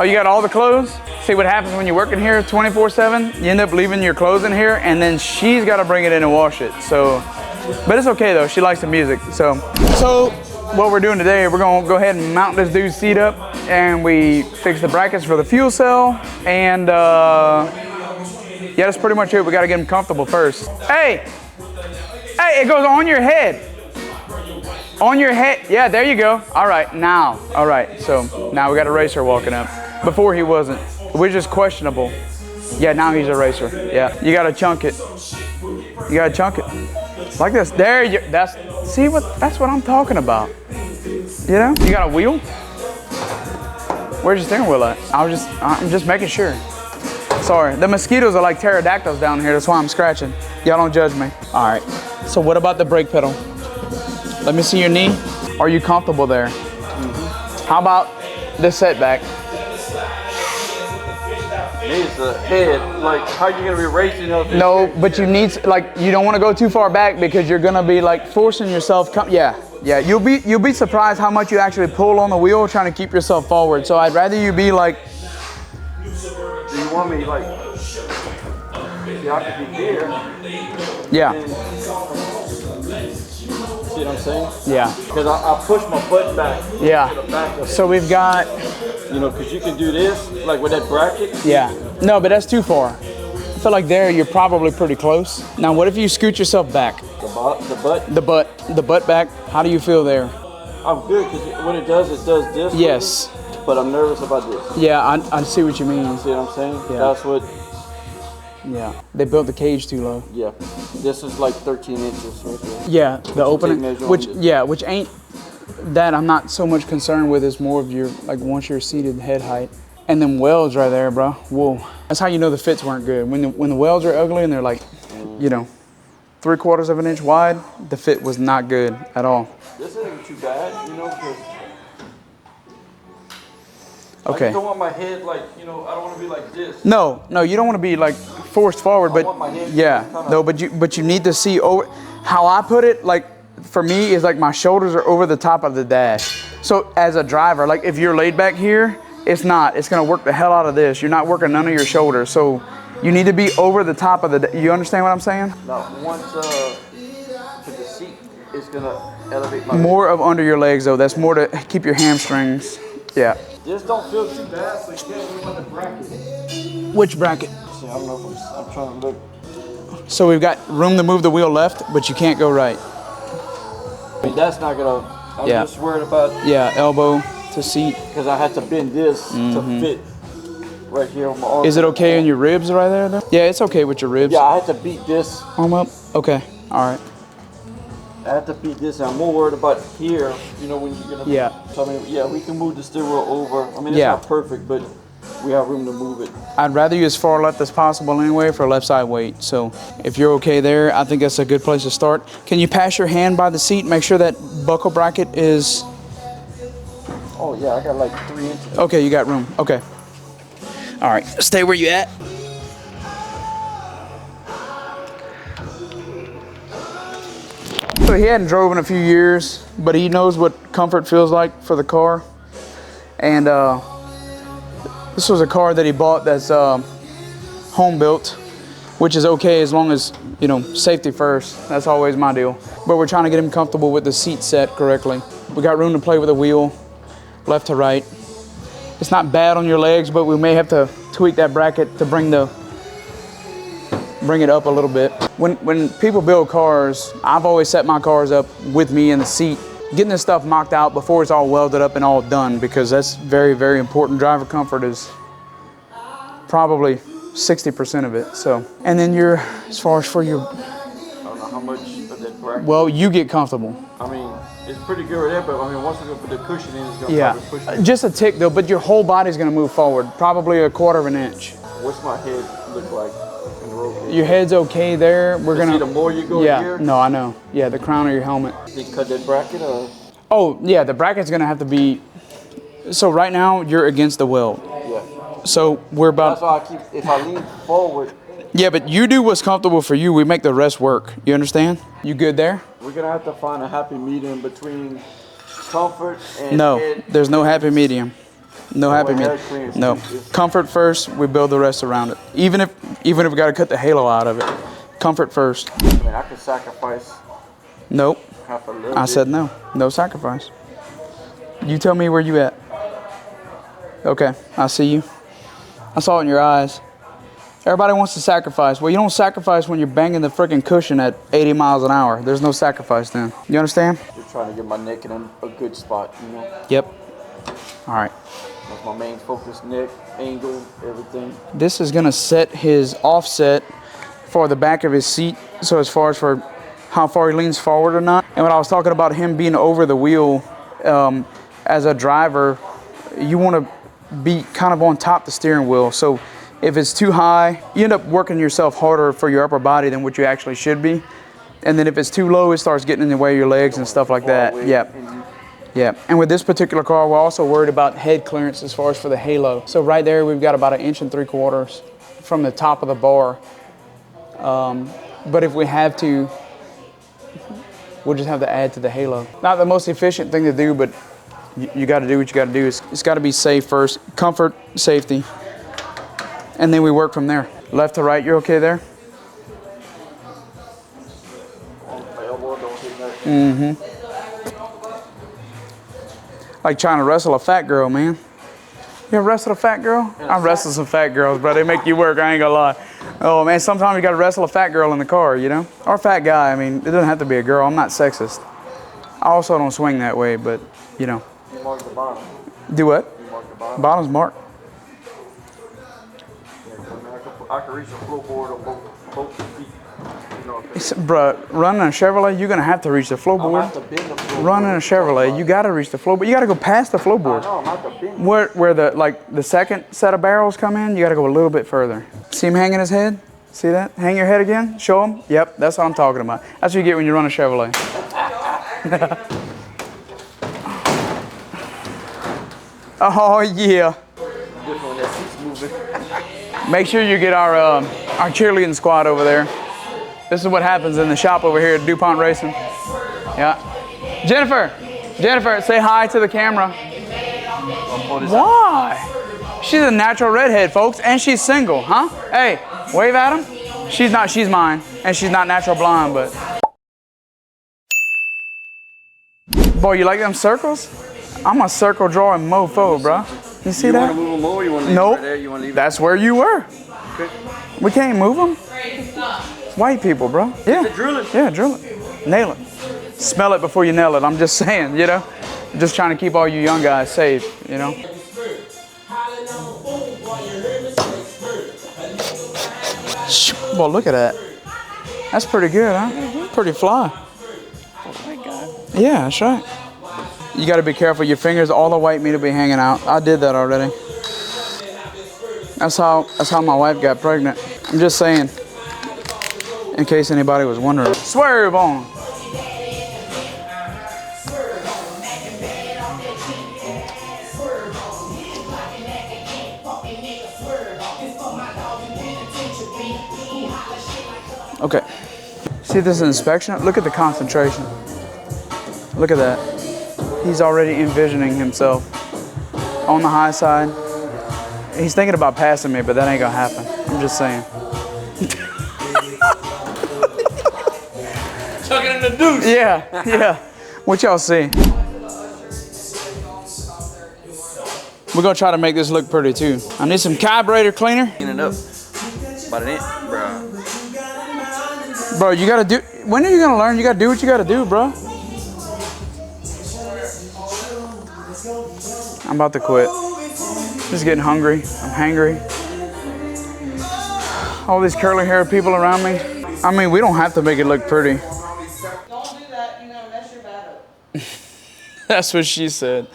Oh, you got all the clothes? See what happens when you work in here 24/7? You end up leaving your clothes in here, and then she's got to bring it in and wash it. So, but it's okay though. She likes the music. So what we're doing today, we're gonna go ahead and mount this dude's seat up, and we fix the brackets for the fuel cell, and yeah, that's pretty much it. We got to get him comfortable first. Hey, it goes on your head. On your head. Yeah, there you go. All right, now. All right, so now we got a racer walking up. Before he wasn't. We're just questionable. Yeah, now he's a racer. Yeah, you got to chunk it. You got to chunk it. Like this. There you, that's what I'm talking about. You know? You got a wheel? Where's your steering wheel at? I'm just making sure. Sorry, the mosquitoes are like pterodactyls down here. That's why I'm scratching. Y'all don't judge me. All right, so what about the brake pedal? Let me see your knee. Are you comfortable there? Mm-hmm. How about the setback? Needs the head. Like, how are you gonna be racing up? No, but you need, like, you don't want to go too far back because you're gonna be like forcing yourself. Yeah. You'll be surprised how much you actually pull on the wheel trying to keep yourself forward. So I'd rather you be like. Do you want me like? See, I could be here. Yeah. See what I'm saying? Yeah. Because I push my butt back. Yeah. So we've got. You know, because you can do this, like with that bracket. Yeah. No, but that's too far. I feel like there you're probably pretty close. Now, what if you scoot yourself back? The butt back. How do you feel there? I'm good because when it does this. Yes. But I'm nervous about this. Yeah, I see what you mean. See what I'm saying? Yeah. That's what. Yeah. They built the cage too low. Yeah. This is like 13 inches right there. Yeah, the opening, which ain't. That I'm not so much concerned with is more of your, like, once you're seated head height. And them welds right there, bro. Whoa. That's how you know the fits weren't good. When the welds are ugly and they're like, you know, 3/4 of an inch wide, the fit was not good at all. This isn't too bad, you know, because okay. I don't want my head like, you know, I don't want to be like this. No, you don't want to be like forced forward, but I want my head no, but you need to see over. How I put it, like, for me, is like my shoulders are over the top of the dash. So as a driver, like if you're laid back here, it's gonna work the hell out of this. You're not working none of your shoulders. So you need to be over the top of the, you understand what I'm saying? Now, once to the seat, it's gonna elevate my more of under your legs though. That's more to keep your hamstrings. Yeah. This don't feel too bad, so you can't move on the bracket. Which bracket? See, I don't know if I'm trying to look. So we've got room to move the wheel left, but you can't go right. That's not gonna, I'm just worried about. Yeah, elbow to seat. Because I had to bend this to fit right here on my arm. Is it okay on your ribs right there though? Yeah, it's okay with your ribs. Yeah, I had to beat this. Arm up? Okay, all right. I have to beat this. I'm more worried about here, you know, when you're gonna. Yeah. So I mean, yeah, we can move the steering wheel over. I mean, it's not perfect, but we have room to move it. I'd rather you as far left as possible anyway for left side weight. So if you're okay there, I think that's a good place to start. Can you pass your hand by the seat? Make sure that buckle bracket is. Oh yeah, I got like 3 inches. Okay, you got room. Okay. All right, stay where you at. So he hadn't drove in a few years, but he knows what comfort feels like for the car. And this was a car that he bought that's home built, which is okay as long as, you know, safety first. That's always my deal. But we're trying to get him comfortable with the seat set correctly. We got room to play with the wheel, left to right. It's not bad on your legs, but we may have to tweak that bracket to bring it up a little bit. When people build cars, I've always set my cars up with me in the seat, getting this stuff mocked out before it's all welded up and all done, because that's very, very important. Driver comfort is probably 60% of it. So, and then as far as for your, I don't know how much of that bracket. well, you get comfortable. I mean, it's pretty good right there, but I mean, once we put the cushion in, it's gonna probably push it. Just a tick though, but your whole body's gonna move forward, probably 1/4 of an inch. What's my head look like in the road cage? Your head's okay there. We're gonna. See, the more you go here. No, I know. Yeah, the crown of your helmet. They cut that bracket or? Oh yeah, the bracket's gonna have to be. So right now you're against the weld. Yeah. So we're about. That's why I keep. If I lean forward. Yeah, but you do what's comfortable for you. We make the rest work. You understand? You good there? We're gonna have to find a happy medium between comfort and No, head. there's no happy medium. No happy hair medium. clearance No. is- Comfort first. We build the rest around it. Even if we got to cut the halo out of it, comfort first. I mean, I could sacrifice Nope. half a little I bit. said no. No sacrifice. You tell me where you at. Okay. I see you. I saw it in your eyes. Everybody wants to sacrifice. Well, you don't sacrifice when you're banging the freaking cushion at 80 miles an hour. There's no sacrifice then. You understand? Just trying to get my neck in a good spot, you know. Yep. All right. That's my main focus, neck, angle, everything. This is gonna set his offset for the back of his seat. So as far as for how far he leans forward or not. And when I was talking about him being over the wheel, as a driver, you want to be kind of on top the steering wheel. So if it's too high, you end up working yourself harder for your upper body than what you actually should be. And then if it's too low, it starts getting in the way of your legs and stuff like that. Yep. Yeah, and with this particular car, we're also worried about head clearance as far as for the halo. So right there, we've got about 1.75 inches from the top of the bar. But if we have to, we'll just have to add to the halo. Not the most efficient thing to do, but you got to do what you got to do. It's got to be safe first, comfort, safety, and then we work from there. Left to right, you're okay there? My elbow don't hit nothing. Mm-hmm. Like trying to wrestle a fat girl, man. You ever wrestled a fat girl? I wrestle some fat girls, bro. They make you work, I ain't gonna lie. Oh man, sometimes you gotta wrestle a fat girl in the car, you know? Or a fat guy, I mean, it doesn't have to be a girl. I'm not sexist. I also don't swing that way, but, you know. You mark the bottom. Do what? You mark the bottom. Bottom's marked. Yeah, I can reach the floorboard on both feet. You know, Bruh, running a Chevrolet, you're gonna have to reach the I'm floorboard. have to bend the floorboard. Running a Chevrolet, you gotta reach the floorboard. You gotta go past the floorboard. No, I'm have to bend. Where the second set of barrels come in, you gotta go a little bit further. See him hanging his head? See that? Hang your head again, show him. Yep, that's what I'm talking about. That's what you get when you run a Chevrolet. Oh yeah. Different when that seat's moving. Make sure you get our cheerleading squad over there. This is what happens in the shop over here at DuPont Racing. Yeah. Jennifer, say hi to the camera. Why? She's a natural redhead, folks, and she's single, huh? Hey, wave at him. She's not, she's mine, and she's not natural blonde, but. Boy, you like them circles? I'm a circle drawing mofo, bro. You see that? You want to move them over? You want to leave Nope. it right there? You want to leave it? That's where you were. Okay. We can't move them. White people, bro. Yeah. Drill it. Yeah, drill it. Nail it. Smell it before you nail it. I'm just saying, you know? Just trying to keep all you young guys safe, you know? Well, look at that. That's pretty good, huh? Pretty fly. Oh my God. Yeah, that's right. You got to be careful. Your fingers, all the white meat will be hanging out. I did that already. That's how my wife got pregnant. I'm just saying, in case anybody was wondering. Swerve on. Okay. See this inspection? Look at the concentration. Look at that. He's already envisioning himself on the high side. He's thinking about passing me, but that ain't gonna happen. I'm just saying. Chucking in the deuce. Yeah. What y'all see? We're gonna try to make this look pretty too. I need some carburetor cleaner. Clean it up. About an inch, bro. Bro, you gotta do, when are you gonna learn? You gotta do what you gotta do, bro. I'm about to quit. Just getting hungry. I'm hangry. All these curly haired people around me. I mean, we don't have to make it look pretty. Don't do that, you know, that's your battle. That's what she said.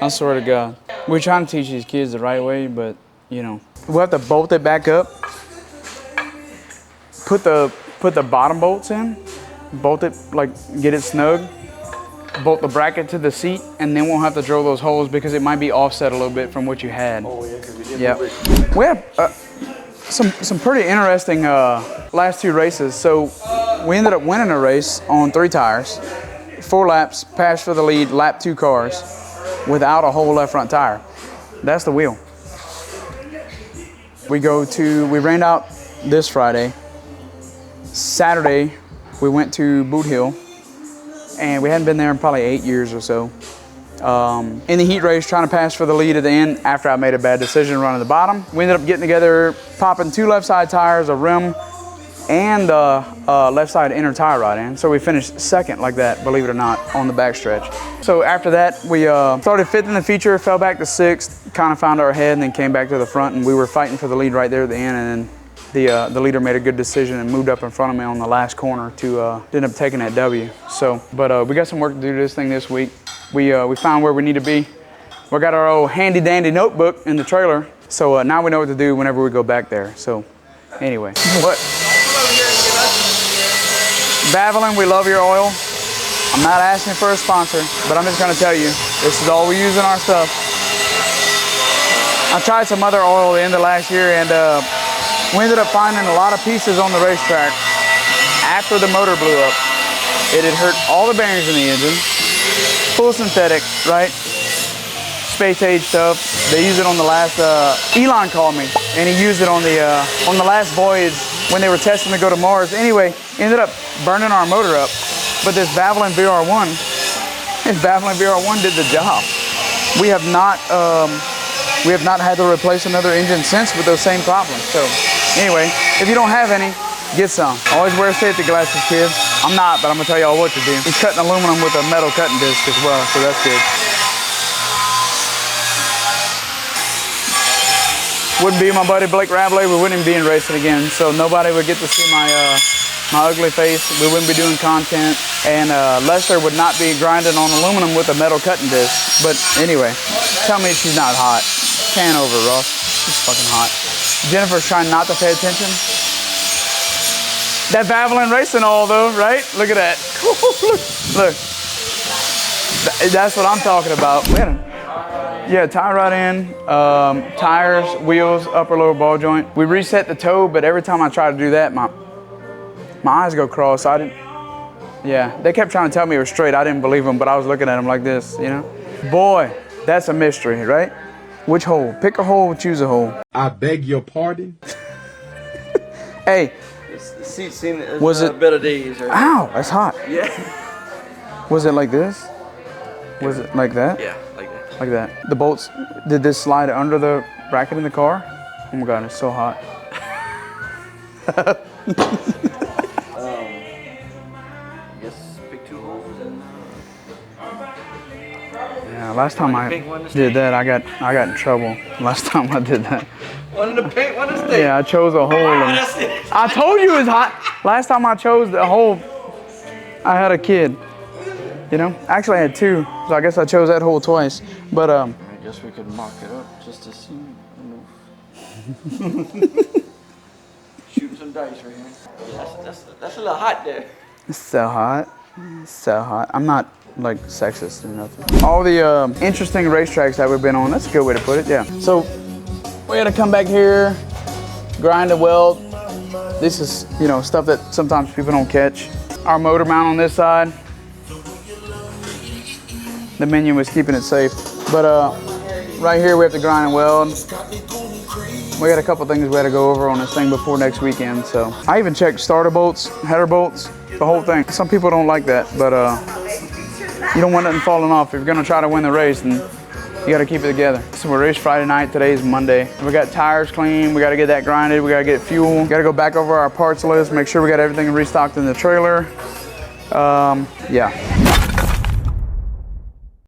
I swear to God. We're trying to teach these kids the right way, but, you know. We'll have to bolt it back up. Put the bottom bolts in. Bolt it, like, get it snug. Bolt the bracket to the seat, and then we'll have to drill those holes because it might be offset a little bit from what you had. Oh yeah, because we did. Yeah. We have some pretty interesting last two races. So we ended up winning a race on 3 tires, 4 laps, passed for the lead, lapped 2 cars without a whole left front tire. That's the wheel. We rained out this Friday. Saturday, we went to Boot Hill, and we hadn't been there in probably 8 years or so. In the heat race, trying to pass for the lead at the end after I made a bad decision running the bottom. We ended up getting together, popping 2 left side tires, a rim, and left side inner tie rod in. So we finished second like that, believe it or not, on the backstretch. So after that, we started 5th in the feature, fell back to 6th, kind of found our head, and then came back to the front, and we were fighting for the lead right there at the end, and then the leader made a good decision and moved up in front of me on the last corner to end up taking that W. So, but we got some work to do to this thing this week. We found where we need to be. We got our old handy dandy notebook in the trailer. So now we know what to do whenever we go back there. So anyway, what? Valvoline, we love your oil. I'm not asking for a sponsor, but I'm just gonna tell you, this is all we use in our stuff. I tried some other oil at the end of last year, and we ended up finding a lot of pieces on the racetrack after the motor blew up. It had hurt all the bearings in the engine. Full synthetic, right? Space age stuff. They used it on the last, Elon called me, and he used it on the last voyage when they were testing to go to Mars. Anyway, ended up burning our motor up. But this Valvoline VR1 did the job. We have not had to replace another engine since with those same problems. So anyway, if you don't have any, get some. Always wear safety glasses, kids. I'm not, but I'm gonna tell y'all what to do. He's cutting aluminum with a metal cutting disc as well, so that's good. Wouldn't be my buddy Blake Rabelais, we wouldn't be in racing again, so nobody would get to see my ugly face. We wouldn't be doing content, and Lester would not be grinding on aluminum with a metal cutting disc. But anyway, tell me she's not hot. Can over, Ross. She's fucking hot. Jennifer's trying not to pay attention. That Valvoline racing oil though, right? Look at that. Look. That's what I'm talking about. Yeah, tie rod in, tires, wheels, upper lower ball joint. We reset the toe, but every time I try to do that, my eyes go cross. Yeah, they kept trying to tell me it was straight. I didn't believe them, but I was looking at them like this, you know? Boy, that's a mystery, right? Which hole? Pick a hole, choose a hole. I beg your pardon? Hey. Was it a bit of these? Or... Ow, that's hot. Yeah. Was it like this? Was it like that? Yeah, like that. Like that. The bolts, did this slide under the bracket in the car? Oh my God, it's so hot. I guess pick 2 holes and... Yeah, last time I did that, I got in trouble. Last time I did that. One in the paint, one in the stick. Yeah, I chose a hole. And I told you it was hot. Last time I chose the hole, I had a kid. You know, actually I had 2, so I guess I chose that hole twice. But I guess we could mock it up just to see. Shooting some dice right here. That's a little hot there. It's so hot. It's so hot. I'm not like sexist or nothing. All the interesting racetracks that we've been on, that's a good way to put it, yeah. So we had to come back here, grind a weld. This is, you know, stuff that sometimes people don't catch. Our motor mount on this side. The menu was keeping it safe. But right here we have to grind and weld. We got a couple things we had to go over on this thing before next weekend. So I even checked starter bolts, header bolts, the whole thing. Some people don't like that, but you don't want nothing falling off. If you're gonna try to win the race, then you gotta keep it together. So we raced Friday night, today's Monday. We got tires clean, we gotta get that grinded, we gotta get fuel. We gotta go back over our parts list, make sure we got everything restocked in the trailer. Yeah.